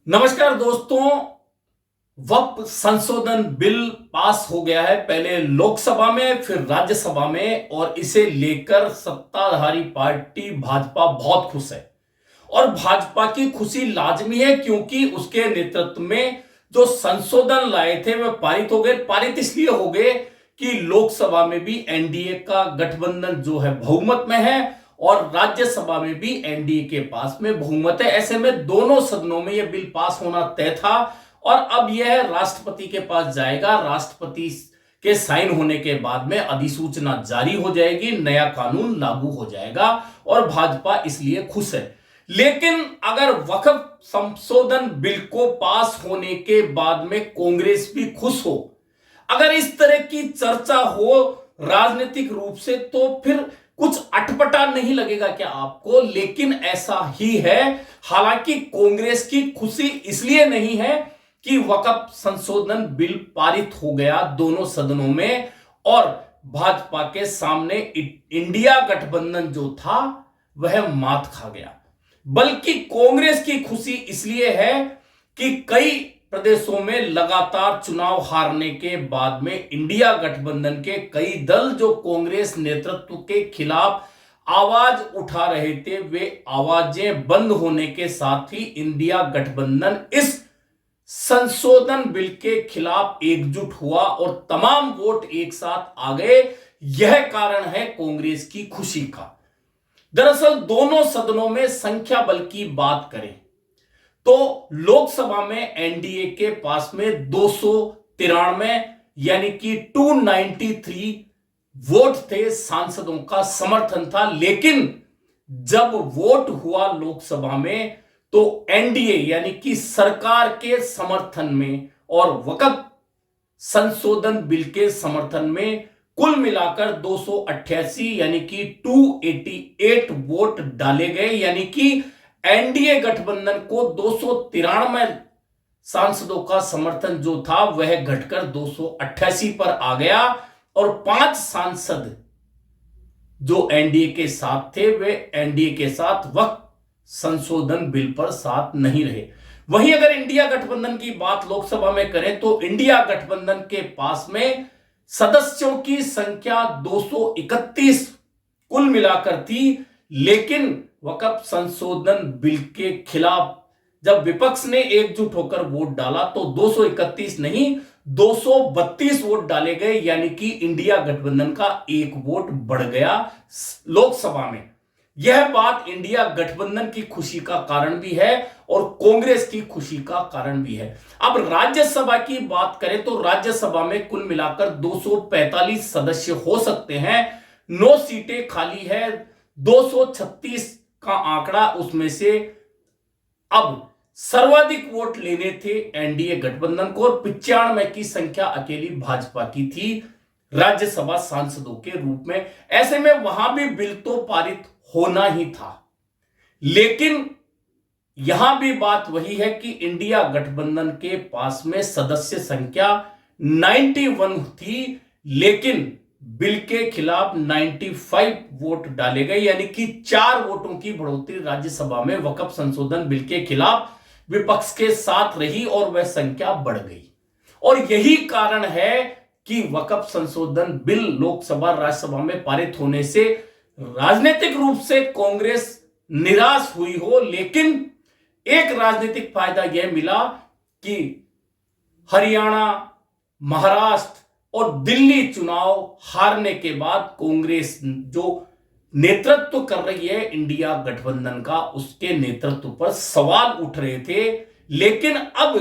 नमस्कार दोस्तों। वक्फ संशोधन बिल पास हो गया है, पहले लोकसभा में फिर राज्यसभा में, और इसे लेकर सत्ताधारी पार्टी भाजपा बहुत खुश है। और भाजपा की खुशी लाजमी है क्योंकि उसके नेतृत्व में जो संशोधन लाए थे वे पारित हो गए। पारित इसलिए हो गए कि लोकसभा में भी एनडीए का गठबंधन जो है बहुमत में है और राज्यसभा में भी एनडीए के पास में बहुमत है। ऐसे में दोनों सदनों में यह बिल पास होना तय था और अब यह राष्ट्रपति के पास जाएगा। राष्ट्रपति के साइन होने के बाद में अधिसूचना जारी हो जाएगी, नया कानून लागू हो जाएगा और भाजपा इसलिए खुश है। लेकिन अगर वक्फ संशोधन बिल को पास होने के बाद में कांग्रेस भी खुश हो, अगर इस तरह की चर्चा हो राजनीतिक रूप से, तो फिर कुछ अटपटा नहीं लगेगा क्या आपको? लेकिन ऐसा ही है। हालांकि कांग्रेस की खुशी इसलिए नहीं है कि वक्फ संशोधन बिल पारित हो गया दोनों सदनों में और भाजपा के सामने इंडिया गठबंधन जो था वह मात खा गया, बल्कि कांग्रेस की खुशी इसलिए है कि कई प्रदेशों में लगातार चुनाव हारने के बाद में इंडिया गठबंधन के कई दल जो कांग्रेस नेतृत्व के खिलाफ आवाज उठा रहे थे, वे आवाजें बंद होने के साथ ही इंडिया गठबंधन इस संशोधन बिल के खिलाफ एकजुट हुआ और तमाम वोट एक साथ आ गए। यह कारण है कांग्रेस की खुशी का। दरअसल दोनों सदनों में संख्या बल की बात करें तो लोकसभा में एनडीए के पास में 293 यानी कि 293 वोट थे, सांसदों का समर्थन था। लेकिन जब वोट हुआ लोकसभा में तो एनडीए यानी कि सरकार के समर्थन में और वक्फ संशोधन बिल के समर्थन में कुल मिलाकर 288 यानी कि 288 वोट डाले गए, यानी कि एनडीए गठबंधन को 293 सांसदों का समर्थन जो था वह घटकर 288 पर आ गया और 5 सांसद जो एनडीए के साथ थे वे एनडीए के साथ वक्फ संशोधन बिल पर साथ नहीं रहे। वहीं अगर इंडिया गठबंधन की बात लोकसभा में करें तो इंडिया गठबंधन के पास में सदस्यों की संख्या 231 कुल मिलाकर थी। लेकिन वक्फ संशोधन बिल के खिलाफ जब विपक्ष ने एकजुट होकर वोट डाला तो 231 नहीं 232 वोट डाले गए, यानी कि इंडिया गठबंधन का एक वोट बढ़ गया लोकसभा में। यह बात इंडिया गठबंधन की खुशी का कारण भी है और कांग्रेस की खुशी का कारण भी है। अब राज्यसभा की बात करें तो राज्यसभा में कुल मिलाकर 245 सदस्य हो सकते हैं, 9 सीटें खाली है, 236 का आंकड़ा, उसमें से अब सर्वाधिक वोट लेने थे एनडीए गठबंधन को और 95 की संख्या अकेली भाजपा की थी राज्यसभा सांसदों के रूप में। ऐसे में वहां भी बिल तो पारित होना ही था। लेकिन यहां भी बात वही है कि इंडिया गठबंधन के पास में सदस्य संख्या 91 थी, लेकिन बिल के खिलाफ 95 वोट डाले गए, यानी कि 4 वोटों की बढ़ोतरी राज्यसभा में वक्फ संशोधन बिल के खिलाफ विपक्ष के साथ रही और वह संख्या बढ़ गई। और यही कारण है कि वक्फ संशोधन बिल लोकसभा राज्यसभा में पारित होने से राजनीतिक रूप से कांग्रेस निराश हुई हो, लेकिन एक राजनीतिक फायदा यह मिला कि हरियाणा, महाराष्ट्र और दिल्ली चुनाव हारने के बाद कांग्रेस जो नेतृत्व कर रही है इंडिया गठबंधन का, उसके नेतृत्व पर सवाल उठ रहे थे। लेकिन अब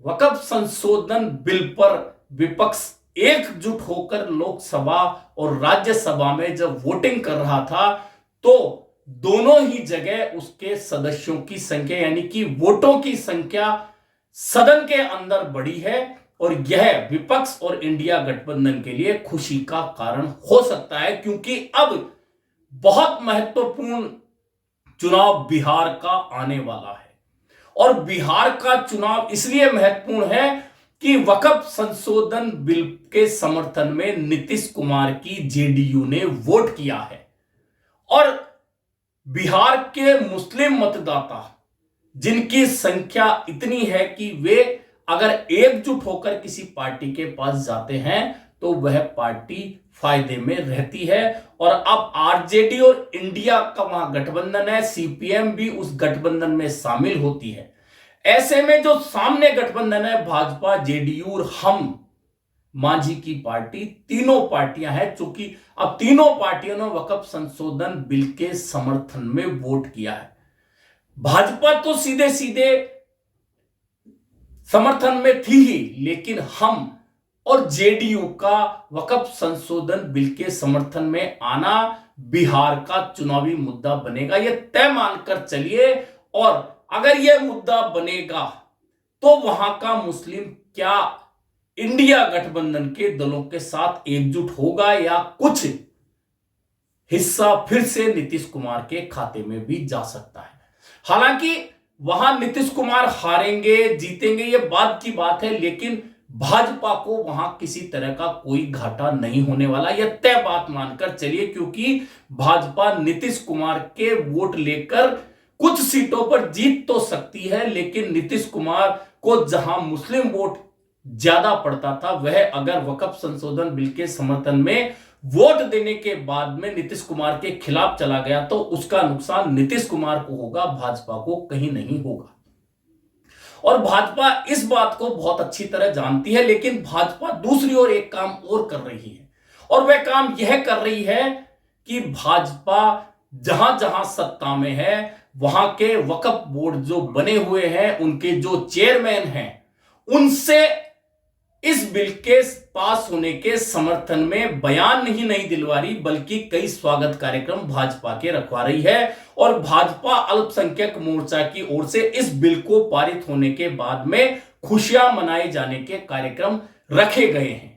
वक्फ संशोधन बिल पर विपक्ष एकजुट होकर लोकसभा और राज्यसभा में जब वोटिंग कर रहा था तो दोनों ही जगह उसके सदस्यों की संख्या यानी कि वोटों की संख्या सदन के अंदर बढ़ी है और यह विपक्ष और इंडिया गठबंधन के लिए खुशी का कारण हो सकता है, क्योंकि अब बहुत महत्वपूर्ण चुनाव बिहार का आने वाला है। और बिहार का चुनाव इसलिए महत्वपूर्ण है कि वक्फ संशोधन बिल के समर्थन में नीतीश कुमार की जेडीयू ने वोट किया है और बिहार के मुस्लिम मतदाता जिनकी संख्या इतनी है कि वे अगर एकजुट होकर किसी पार्टी के पास जाते हैं तो वह पार्टी फायदे में रहती है। और अब आरजेडी और इंडिया का वहां गठबंधन है, सीपीएम भी उस गठबंधन में शामिल होती है। ऐसे में जो सामने गठबंधन है भाजपा, जेडीयू और हम मांझी की पार्टी, तीनों पार्टियां हैं, चूंकि अब तीनों पार्टियों ने वक्फ संशोधन बिल के समर्थन में वोट किया है। भाजपा तो सीधे सीधे समर्थन में थी ही, लेकिन हम और जेडीयू का वक्फ संशोधन बिल के समर्थन में आना बिहार का चुनावी मुद्दा बनेगा, यह तय मानकर चलिए। और अगर यह मुद्दा बनेगा तो वहां का मुस्लिम क्या इंडिया गठबंधन के दलों के साथ एकजुट होगा या कुछ हिस्सा फिर से नीतीश कुमार के खाते में भी जा सकता है। हालांकि वहां नीतीश कुमार हारेंगे जीतेंगे ये बाद की बात है, लेकिन भाजपा को वहां किसी तरह का कोई घाटा नहीं होने वाला, यह तय बात मानकर चलिए। क्योंकि भाजपा नीतीश कुमार के वोट लेकर कुछ सीटों पर जीत तो सकती है, लेकिन नीतीश कुमार को जहां मुस्लिम वोट ज्यादा पड़ता था, वह अगर वक्फ संशोधन बिल के समर्थन में वोट देने के बाद में नीतीश कुमार के खिलाफ चला गया तो उसका नुकसान नीतीश कुमार को होगा, भाजपा को कहीं नहीं होगा। और भाजपा इस बात को बहुत अच्छी तरह जानती है, लेकिन भाजपा दूसरी ओर एक काम और कर रही है, और वह काम यह कर रही है कि भाजपा जहां जहां सत्ता में है वहां के वक्फ बोर्ड जो बने हुए हैं, उनके जो चेयरमैन हैं, उनसे इस बिल के पास होने के समर्थन में बयान नहीं दिलवा रही, बल्कि कई स्वागत कार्यक्रम भाजपा के रखवा रही है। और भाजपा अल्पसंख्यक मोर्चा की ओर से इस बिल को पारित होने के बाद में खुशियां मनाए जाने के कार्यक्रम रखे गए हैं।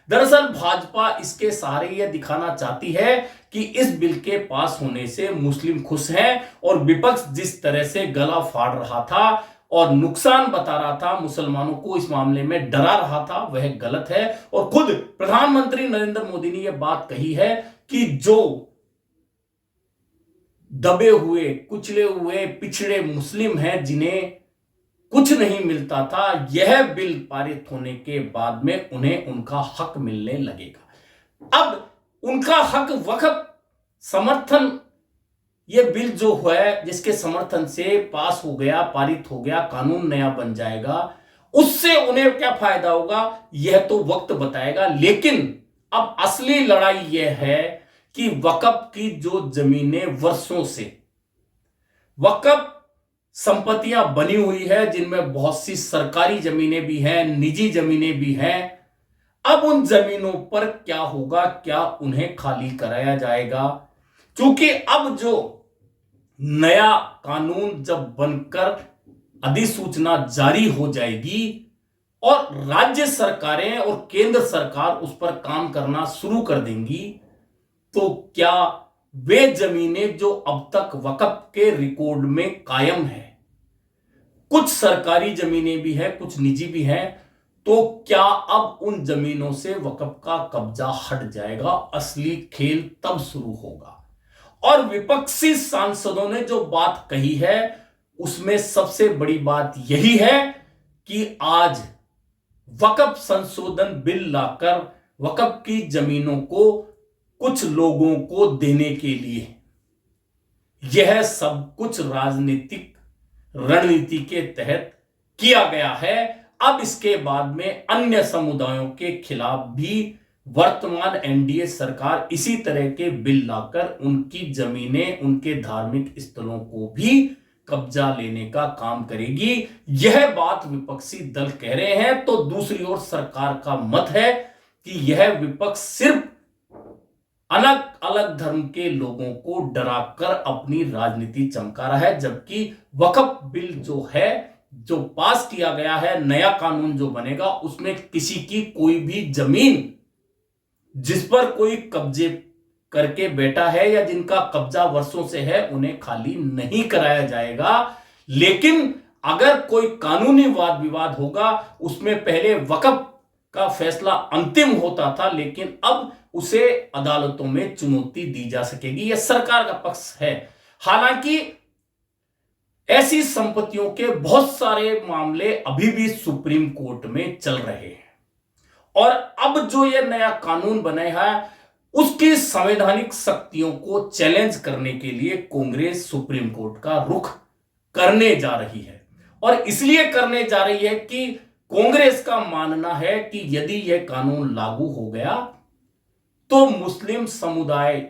दरअसल भाजपा इसके सहारे यह दिखाना चाहती है कि इस बिल के पास होने से मुस्लिम खुश हैं, और विपक्ष जिस तरह से गला फाड़ रहा था और नुकसान बता रहा था, मुसलमानों को इस मामले में डरा रहा था, वह गलत है। और खुद प्रधानमंत्री नरेंद्र मोदी ने यह बात कही है कि जो दबे हुए, कुचले हुए, पिछड़े मुस्लिम हैं, जिन्हें कुछ नहीं मिलता था, यह बिल पारित होने के बाद में उन्हें उनका हक मिलने लगेगा। अब उनका हक वक्फ समर्थन, यह बिल जो है जिसके समर्थन से पास हो गया, पारित हो गया, कानून नया बन जाएगा, उससे उन्हें क्या फायदा होगा यह तो वक्त बताएगा। लेकिन अब असली लड़ाई यह है कि वक्फ की जो जमीनें वर्षों से वक्फ संपत्तियां बनी हुई है, जिनमें बहुत सी सरकारी जमीनें भी हैं, निजी जमीनें भी हैं, अब उन जमीनों पर क्या होगा, क्या उन्हें खाली कराया जाएगा? क्योंकि अब जो नया कानून जब बनकर अधिसूचना जारी हो जाएगी और राज्य सरकारें और केंद्र सरकार उस पर काम करना शुरू कर देंगी, तो क्या वे जमीनें जो अब तक वक्फ के रिकॉर्ड में कायम है, कुछ सरकारी जमीनें भी हैं, कुछ निजी भी हैं, तो क्या अब उन जमीनों से वक्फ का कब्जा हट जाएगा? असली खेल तब शुरू होगा। और विपक्षी सांसदों ने जो बात कही है उसमें सबसे बड़ी बात यही है कि आज वक्फ संशोधन बिल लाकर वक्फ की जमीनों को कुछ लोगों को देने के लिए यह सब कुछ राजनीतिक रणनीति के तहत किया गया है। अब इसके बाद में अन्य समुदायों के खिलाफ भी वर्तमान एनडीए सरकार इसी तरह के बिल लाकर उनकी जमीनें, उनके धार्मिक स्थलों को भी कब्जा लेने का काम करेगी। यह बात विपक्षी दल कह रहे हैं, तो दूसरी ओर सरकार का मत है कि यह विपक्ष सिर्फ अलग अलग धर्म के लोगों को डराकर अपनी राजनीति चमका रहा है, जबकि वक्फ बिल जो है, जो पास किया गया है, नया कानून जो बनेगा, उसमें किसी की कोई भी जमीन जिस पर कोई कब्जे करके बैठा है या जिनका कब्जा वर्षों से है, उन्हें खाली नहीं कराया जाएगा। लेकिन अगर कोई कानूनी वाद विवाद होगा, उसमें पहले वक्फ का फैसला अंतिम होता था, लेकिन अब उसे अदालतों में चुनौती दी जा सकेगी। यह सरकार का पक्ष है। हालांकि ऐसी संपत्तियों के बहुत सारे मामले अभी भी सुप्रीम कोर्ट में चल रहे हैं और अब जो ये नया कानून बना है उसकी संवैधानिक शक्तियों को चैलेंज करने के लिए कांग्रेस सुप्रीम कोर्ट का रुख करने जा रही है। और इसलिए करने जा रही है कि कांग्रेस का मानना है कि यदि यह कानून लागू हो गया तो मुस्लिम समुदाय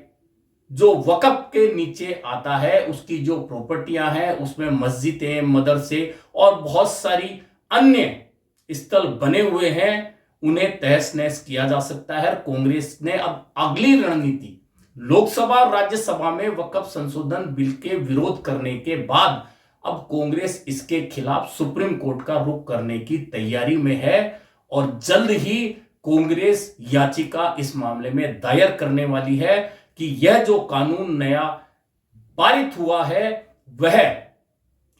जो वक्फ के नीचे आता है उसकी जो प्रॉपर्टियां हैं उसमें मस्जिदें, मदरसे और बहुत सारी अन्य स्थल बने हुए हैं उन्हें तहस नहस किया जा सकता है। कांग्रेस ने अब अगली रणनीति लोकसभा और राज्यसभा में वक्फ संशोधन बिल के विरोध करने के बाद अब कांग्रेस इसके खिलाफ सुप्रीम कोर्ट का रुख करने की तैयारी में है और जल्द ही कांग्रेस याचिका इस मामले में दायर करने वाली है कि यह जो कानून नया पारित हुआ है वह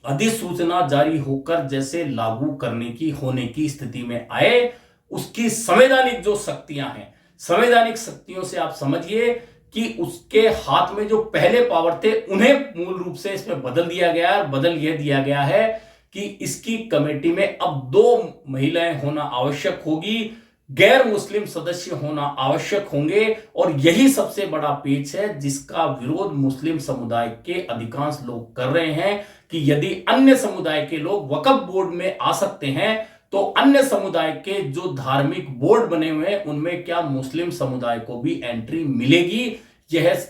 अधिसूचना जारी होकर जैसे लागू करने की होने की स्थिति में आए, उसकी संवैधानिक जो शक्तियां हैं, संवैधानिक शक्तियों से आप समझिए कि उसके हाथ में जो पहले पावर थे उन्हें मूल रूप से इसमें बदल दिया गया है। बदल यह दिया गया है कि इसकी कमेटी में अब 2 महिलाएं होना आवश्यक होगी, गैर मुस्लिम सदस्य होना आवश्यक होंगे और यही सबसे बड़ा पेच है जिसका विरोध मुस्लिम समुदाय के अधिकांश लोग कर रहे हैं कि यदि अन्य समुदाय के लोग वक्फ बोर्ड में आ सकते हैं तो अन्य समुदाय के जो धार्मिक बोर्ड बने हुए हैं उनमें क्या मुस्लिम समुदाय को भी एंट्री मिलेगी। यह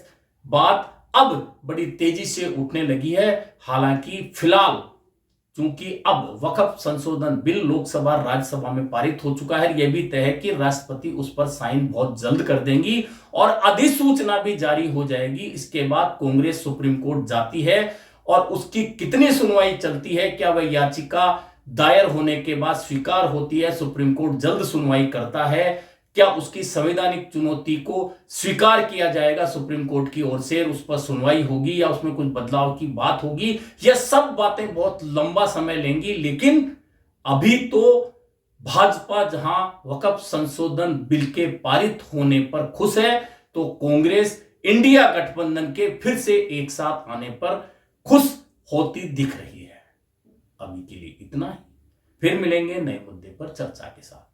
बात अब बड़ी तेजी से उठने लगी है। हालांकि फिलहाल चूंकि अब वक्फ संशोधन बिल लोकसभा राज्यसभा में पारित हो चुका है, यह भी तय है कि राष्ट्रपति उस पर साइन बहुत जल्द कर देंगी और अधिसूचना भी जारी हो जाएगी। इसके बाद कांग्रेस सुप्रीम कोर्ट जाती है और उसकी कितनी सुनवाई चलती है, क्या वह याचिका दायर होने के बाद स्वीकार होती है, सुप्रीम कोर्ट जल्द सुनवाई करता है, क्या उसकी संवैधानिक चुनौती को स्वीकार किया जाएगा सुप्रीम कोर्ट की ओर से, उस पर सुनवाई होगी या उसमें कुछ बदलाव की बात होगी, यह सब बातें बहुत लंबा समय लेंगी। लेकिन अभी तो भाजपा जहां वक्फ संशोधन बिल के पारित होने पर खुश है तो कांग्रेस इंडिया गठबंधन के फिर से एक साथ आने पर खुश होती दिख रही है। अभी के लिए इतना ही, फिर मिलेंगे नए मुद्दे पर चर्चा के साथ।